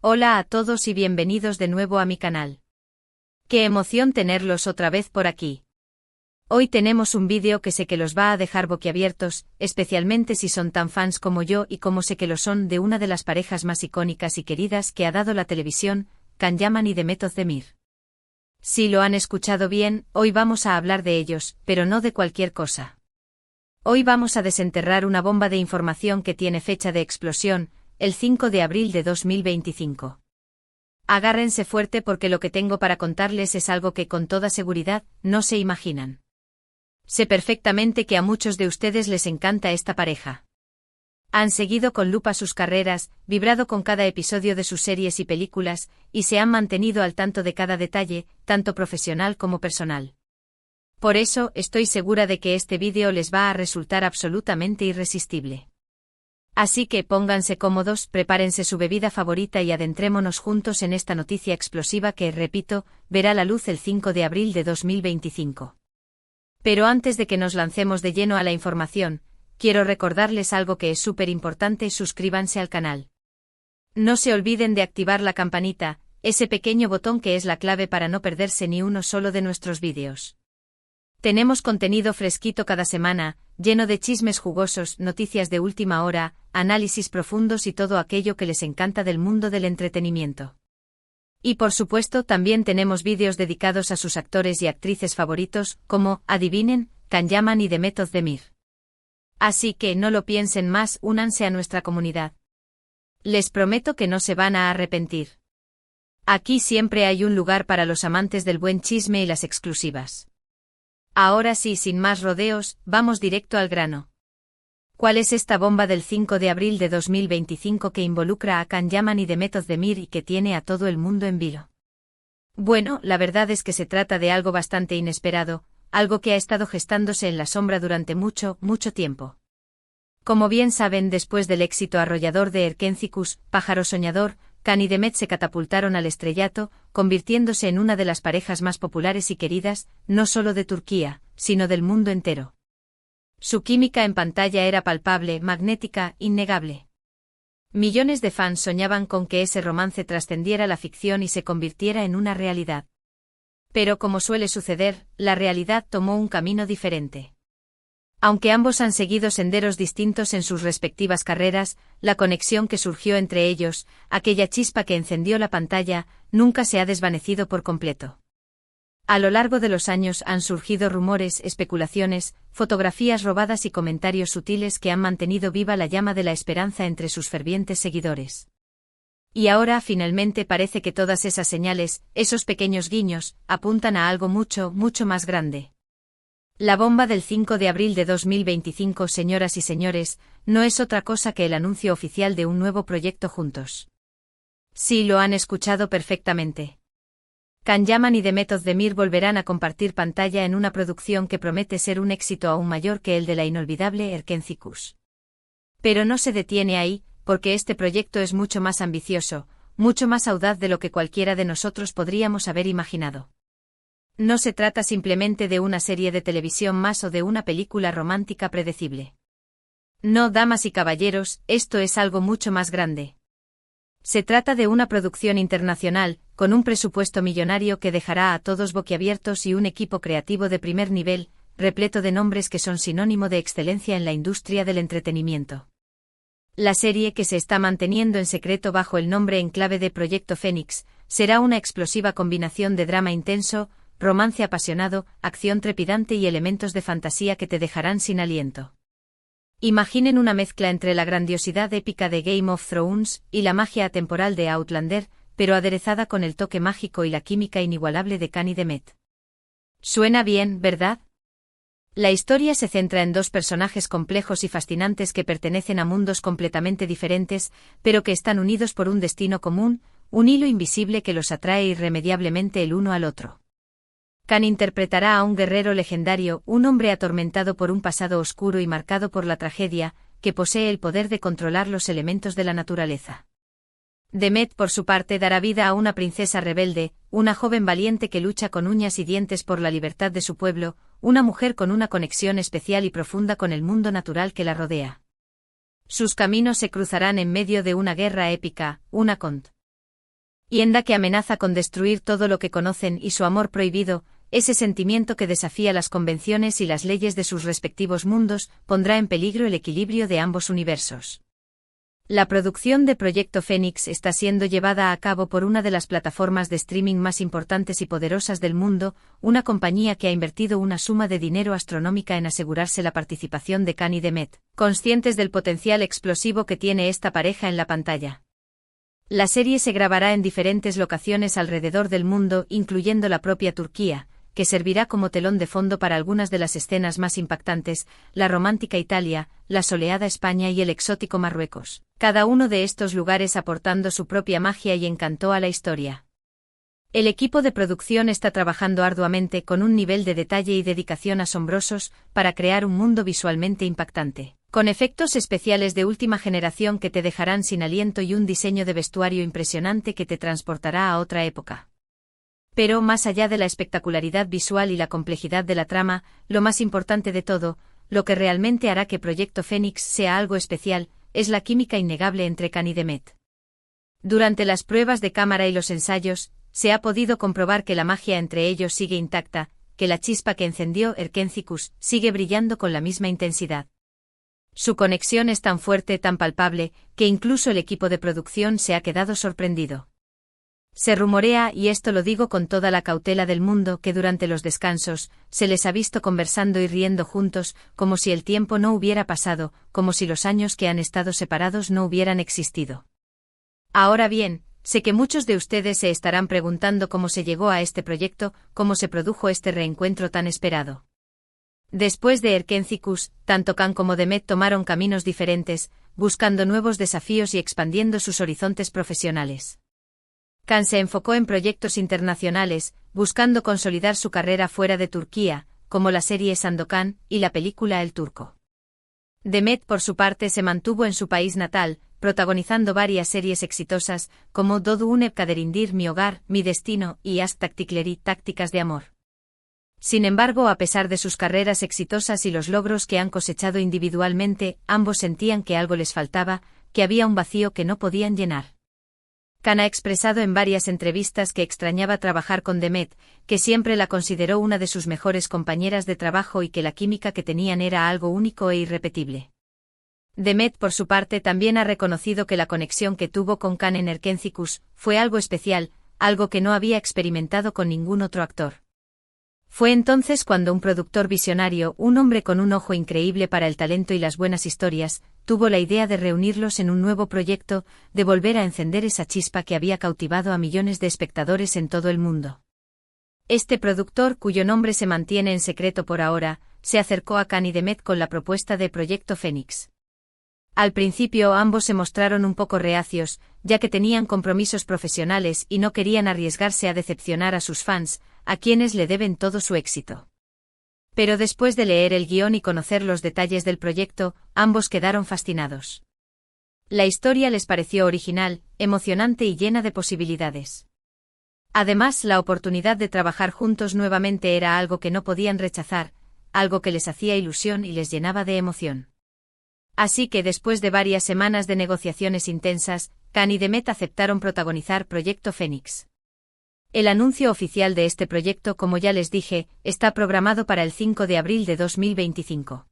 Hola a todos y bienvenidos de nuevo a mi canal. Qué emoción tenerlos otra vez por aquí. Hoy tenemos un vídeo que sé que los va a dejar boquiabiertos, especialmente si son tan fans como yo y como sé que lo son de una de las parejas más icónicas y queridas que ha dado la televisión, Can Yaman y Demet Özdemir. Si lo han escuchado bien, hoy vamos a hablar de ellos, pero no de cualquier cosa. Hoy vamos a desenterrar una bomba de información que tiene fecha de explosión, el 5 de abril de 2025. Agárrense fuerte porque lo que tengo para contarles es algo que con toda seguridad no se imaginan. Sé perfectamente que a muchos de ustedes les encanta esta pareja. Han seguido con lupa sus carreras, vibrado con cada episodio de sus series y películas, y se han mantenido al tanto de cada detalle, tanto profesional como personal. Por eso, estoy segura de que este vídeo les va a resultar absolutamente irresistible. Así que pónganse cómodos, prepárense su bebida favorita y adentrémonos juntos en esta noticia explosiva que, repito, verá la luz el 5 de abril de 2025. Pero antes de que nos lancemos de lleno a la información, quiero recordarles algo que es súper importante: suscríbanse al canal. No se olviden de activar la campanita, ese pequeño botón que es la clave para no perderse ni uno solo de nuestros vídeos. Tenemos contenido fresquito cada semana, lleno de chismes jugosos, noticias de última hora, análisis profundos y todo aquello que les encanta del mundo del entretenimiento. Y por supuesto también tenemos vídeos dedicados a sus actores y actrices favoritos, como, adivinen, Can Yaman y Demet Özdemir. Así que no lo piensen más, únanse a nuestra comunidad. Les prometo que no se van a arrepentir. Aquí siempre hay un lugar para los amantes del buen chisme y las exclusivas. Ahora sí, sin más rodeos, vamos directo al grano. ¿Cuál es esta bomba del 5 de abril de 2025 que involucra a Can Yaman y Demet Özdemir y que tiene a todo el mundo en vilo? Bueno, la verdad es que se trata de algo bastante inesperado, algo que ha estado gestándose en la sombra durante mucho tiempo. Como bien saben, después del éxito arrollador de Erkenzicus, Pájaro Soñador, Can y Demet se catapultaron al estrellato, convirtiéndose en una de las parejas más populares y queridas, no solo de Turquía, sino del mundo entero. Su química en pantalla era palpable, magnética, innegable. Millones de fans soñaban con que ese romance trascendiera la ficción y se convirtiera en una realidad. Pero como suele suceder, la realidad tomó un camino diferente. Aunque ambos han seguido senderos distintos en sus respectivas carreras, la conexión que surgió entre ellos, aquella chispa que encendió la pantalla, nunca se ha desvanecido por completo. A lo largo de los años han surgido rumores, especulaciones, fotografías robadas y comentarios sutiles que han mantenido viva la llama de la esperanza entre sus fervientes seguidores. Y ahora finalmente parece que todas esas señales, esos pequeños guiños, apuntan a algo mucho más grande. La bomba del 5 de abril de 2025, señoras y señores, no es otra cosa que el anuncio oficial de un nuevo proyecto juntos. Sí, lo han escuchado perfectamente. Can Yaman y Demet Özdemir volverán a compartir pantalla en una producción que promete ser un éxito aún mayor que el de la inolvidable Erkenzicus. Pero no se detiene ahí, porque este proyecto es mucho más ambicioso, mucho más audaz de lo que cualquiera de nosotros podríamos haber imaginado. No se trata simplemente de una serie de televisión más o de una película romántica predecible. No, damas y caballeros, esto es algo mucho más grande. Se trata de una producción internacional, con un presupuesto millonario que dejará a todos boquiabiertos y un equipo creativo de primer nivel, repleto de nombres que son sinónimo de excelencia en la industria del entretenimiento. La serie, que se está manteniendo en secreto bajo el nombre en clave de Proyecto Fénix, será una explosiva combinación de drama intenso, romance apasionado, acción trepidante y elementos de fantasía que te dejarán sin aliento. Imaginen una mezcla entre la grandiosidad épica de Game of Thrones y la magia atemporal de Outlander, pero aderezada con el toque mágico y la química inigualable de Can y Demet. Suena bien, ¿verdad? La historia se centra en dos personajes complejos y fascinantes que pertenecen a mundos completamente diferentes, pero que están unidos por un destino común, un hilo invisible que los atrae irremediablemente el uno al otro. Can interpretará a un guerrero legendario, un hombre atormentado por un pasado oscuro y marcado por la tragedia, que posee el poder de controlar los elementos de la naturaleza. Demet, por su parte, dará vida a una princesa rebelde, una joven valiente que lucha con uñas y dientes por la libertad de su pueblo, una mujer con una conexión especial y profunda con el mundo natural que la rodea. Sus caminos se cruzarán en medio de una guerra épica, una cont. Hienda que amenaza con destruir todo lo que conocen y su amor prohibido, ese sentimiento que desafía las convenciones y las leyes de sus respectivos mundos, pondrá en peligro el equilibrio de ambos universos. La producción de Proyecto Fénix está siendo llevada a cabo por una de las plataformas de streaming más importantes y poderosas del mundo, una compañía que ha invertido una suma de dinero astronómica en asegurarse la participación de Khan y Demet, conscientes del potencial explosivo que tiene esta pareja en la pantalla. La serie se grabará en diferentes locaciones alrededor del mundo, incluyendo la propia Turquía, que servirá como telón de fondo para algunas de las escenas más impactantes, la romántica Italia, la soleada España y el exótico Marruecos, cada uno de estos lugares aportando su propia magia y encanto a la historia. El equipo de producción está trabajando arduamente con un nivel de detalle y dedicación asombrosos para crear un mundo visualmente impactante, con efectos especiales de última generación que te dejarán sin aliento y un diseño de vestuario impresionante que te transportará a otra época. Pero más allá de la espectacularidad visual y la complejidad de la trama, lo más importante de todo, lo que realmente hará que Proyecto Fénix sea algo especial, es la química innegable entre Khan y Demet. Durante las pruebas de cámara y los ensayos, se ha podido comprobar que la magia entre ellos sigue intacta, que la chispa que encendió Erkénthicus sigue brillando con la misma intensidad. Su conexión es tan fuerte, tan palpable, que incluso el equipo de producción se ha quedado sorprendido. Se rumorea, y esto lo digo con toda la cautela del mundo, que durante los descansos, se les ha visto conversando y riendo juntos, como si el tiempo no hubiera pasado, como si los años que han estado separados no hubieran existido. Ahora bien, sé que muchos de ustedes se estarán preguntando cómo se llegó a este proyecto, cómo se produjo este reencuentro tan esperado. Después de Erkénthicus, tanto Khan como Demet tomaron caminos diferentes, buscando nuevos desafíos y expandiendo sus horizontes profesionales. Khan se enfocó en proyectos internacionales, buscando consolidar su carrera fuera de Turquía, como la serie Sandokan y la película El Turco. Demet, por su parte, se mantuvo en su país natal, protagonizando varias series exitosas, como Dodunep Kaderindir, Mi Hogar, Mi Destino y Aşk Taktikleri, Tácticas de Amor. Sin embargo, a pesar de sus carreras exitosas y los logros que han cosechado individualmente, ambos sentían que algo les faltaba, que había un vacío que no podían llenar. Khan ha expresado en varias entrevistas que extrañaba trabajar con Demet, que siempre la consideró una de sus mejores compañeras de trabajo y que la química que tenían era algo único e irrepetible. Demet, por su parte, también ha reconocido que la conexión que tuvo con Khan en Erkénthicus fue algo especial, algo que no había experimentado con ningún otro actor. Fue entonces cuando un productor visionario, un hombre con un ojo increíble para el talento y las buenas historias, tuvo la idea de reunirlos en un nuevo proyecto, de volver a encender esa chispa que había cautivado a millones de espectadores en todo el mundo. Este productor, cuyo nombre se mantiene en secreto por ahora, se acercó a Khan y Demet con la propuesta de Proyecto Fénix. Al principio ambos se mostraron un poco reacios, ya que tenían compromisos profesionales y no querían arriesgarse a decepcionar a sus fans, a quienes le deben todo su éxito. Pero después de leer el guión y conocer los detalles del proyecto, ambos quedaron fascinados. La historia les pareció original, emocionante y llena de posibilidades. Además, la oportunidad de trabajar juntos nuevamente era algo que no podían rechazar, algo que les hacía ilusión y les llenaba de emoción. Así que después de varias semanas de negociaciones intensas, Khan y Demet aceptaron protagonizar Proyecto Fénix. El anuncio oficial de este proyecto, como ya les dije, está programado para el 5 de abril de 2025.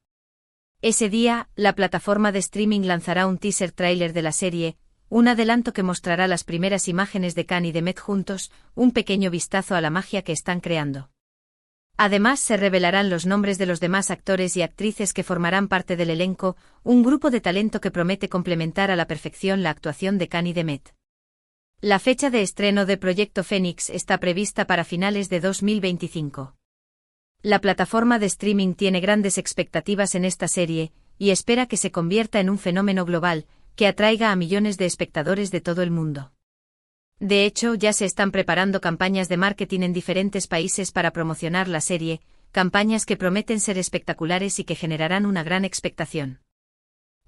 Ese día, la plataforma de streaming lanzará un teaser tráiler de la serie, un adelanto que mostrará las primeras imágenes de Khan y Demet juntos, un pequeño vistazo a la magia que están creando. Además, se revelarán los nombres de los demás actores y actrices que formarán parte del elenco, un grupo de talento que promete complementar a la perfección la actuación de Khan y Demet. La fecha de estreno de Proyecto Fénix está prevista para finales de 2025. La plataforma de streaming tiene grandes expectativas en esta serie, y espera que se convierta en un fenómeno global, que atraiga a millones de espectadores de todo el mundo. De hecho, ya se están preparando campañas de marketing en diferentes países para promocionar la serie, campañas que prometen ser espectaculares y que generarán una gran expectación.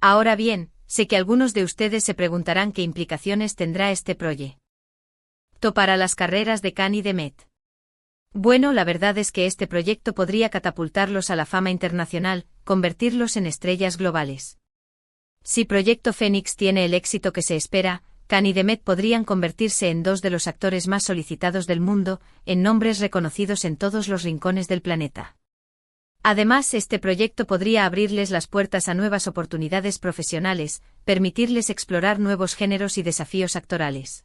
Ahora bien, sé que algunos de ustedes se preguntarán qué implicaciones tendrá este proyecto para las carreras de Khan y Demet. Bueno, la verdad es que este proyecto podría catapultarlos a la fama internacional, convertirlos en estrellas globales. Si Proyecto Fénix tiene el éxito que se espera, Khan y Demet podrían convertirse en dos de los actores más solicitados del mundo, en nombres reconocidos en todos los rincones del planeta. Además, este proyecto podría abrirles las puertas a nuevas oportunidades profesionales, permitirles explorar nuevos géneros y desafíos actorales.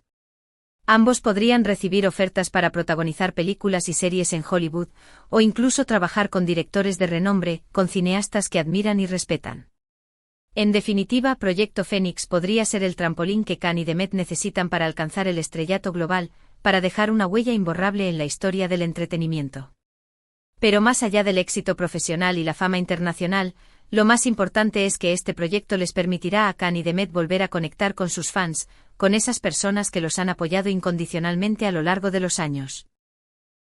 Ambos podrían recibir ofertas para protagonizar películas y series en Hollywood, o incluso trabajar con directores de renombre, con cineastas que admiran y respetan. En definitiva, Proyecto Fénix podría ser el trampolín que Khan y Demet necesitan para alcanzar el estrellato global, para dejar una huella imborrable en la historia del entretenimiento. Pero más allá del éxito profesional y la fama internacional, lo más importante es que este proyecto les permitirá a Khan y Demet volver a conectar con sus fans, con esas personas que los han apoyado incondicionalmente a lo largo de los años.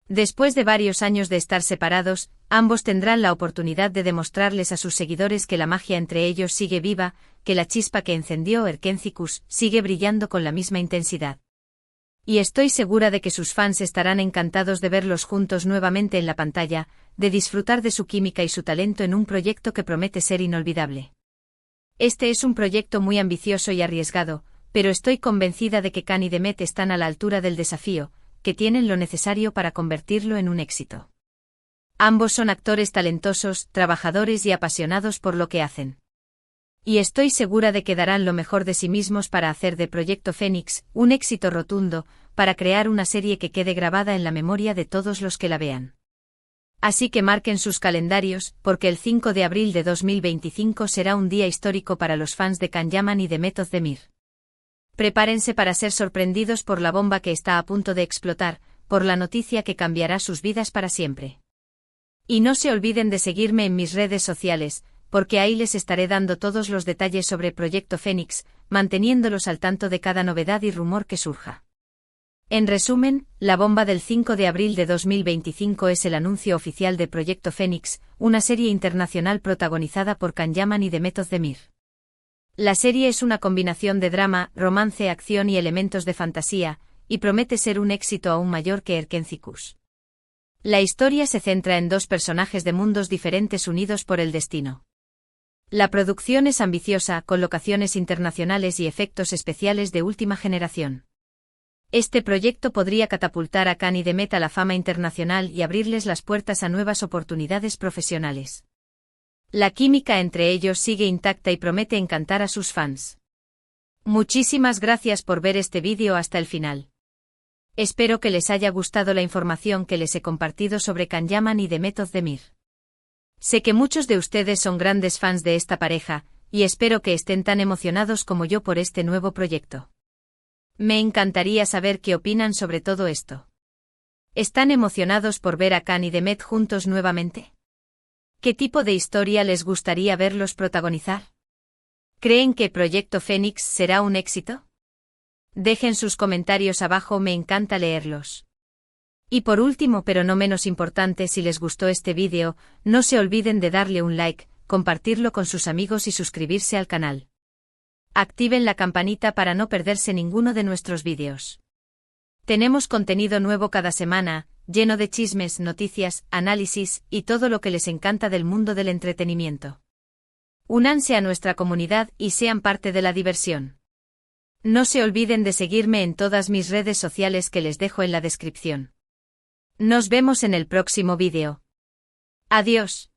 Después de varios años de estar separados, ambos tendrán la oportunidad de demostrarles a sus seguidores que la magia entre ellos sigue viva, que la chispa que encendió Erkénthicus sigue brillando con la misma intensidad. Y estoy segura de que sus fans estarán encantados de verlos juntos nuevamente en la pantalla, de disfrutar de su química y su talento en un proyecto que promete ser inolvidable. Este es un proyecto muy ambicioso y arriesgado, pero estoy convencida de que Khan y Demet están a la altura del desafío, que tienen lo necesario para convertirlo en un éxito. Ambos son actores talentosos, trabajadores y apasionados por lo que hacen. Y estoy segura de que darán lo mejor de sí mismos para hacer de Proyecto Fénix un éxito rotundo, para crear una serie que quede grabada en la memoria de todos los que la vean. Así que marquen sus calendarios, porque el 5 de abril de 2025 será un día histórico para los fans de Can Yaman y de Demet Özdemir. Prepárense para ser sorprendidos por la bomba que está a punto de explotar, por la noticia que cambiará sus vidas para siempre. Y no se olviden de seguirme en mis redes sociales, porque ahí les estaré dando todos los detalles sobre Proyecto Fénix, manteniéndolos al tanto de cada novedad y rumor que surja. En resumen, la bomba del 5 de abril de 2025 es el anuncio oficial de Proyecto Fénix, una serie internacional protagonizada por Can Yaman y Demet Özdemir. La serie es una combinación de drama, romance, acción y elementos de fantasía, y promete ser un éxito aún mayor que Erkénthicus. La historia se centra en dos personajes de mundos diferentes unidos por el destino. La producción es ambiciosa, con locaciones internacionales y efectos especiales de última generación. Este proyecto podría catapultar a Khan y Demet a la fama internacional y abrirles las puertas a nuevas oportunidades profesionales. La química entre ellos sigue intacta y promete encantar a sus fans. Muchísimas gracias por ver este vídeo hasta el final. Espero que les haya gustado la información que les he compartido sobre Can Yaman y Demet Özdemir. Sé que muchos de ustedes son grandes fans de esta pareja, y espero que estén tan emocionados como yo por este nuevo proyecto. Me encantaría saber qué opinan sobre todo esto. ¿Están emocionados por ver a Khan y Demet juntos nuevamente? ¿Qué tipo de historia les gustaría verlos protagonizar? ¿Creen que Proyecto Fénix será un éxito? Dejen sus comentarios abajo, me encanta leerlos. Y por último, pero no menos importante, si les gustó este vídeo, no se olviden de darle un like, compartirlo con sus amigos y suscribirse al canal. Activen la campanita para no perderse ninguno de nuestros vídeos. Tenemos contenido nuevo cada semana, lleno de chismes, noticias, análisis y todo lo que les encanta del mundo del entretenimiento. Únanse a nuestra comunidad y sean parte de la diversión. No se olviden de seguirme en todas mis redes sociales que les dejo en la descripción. Nos vemos en el próximo vídeo. Adiós.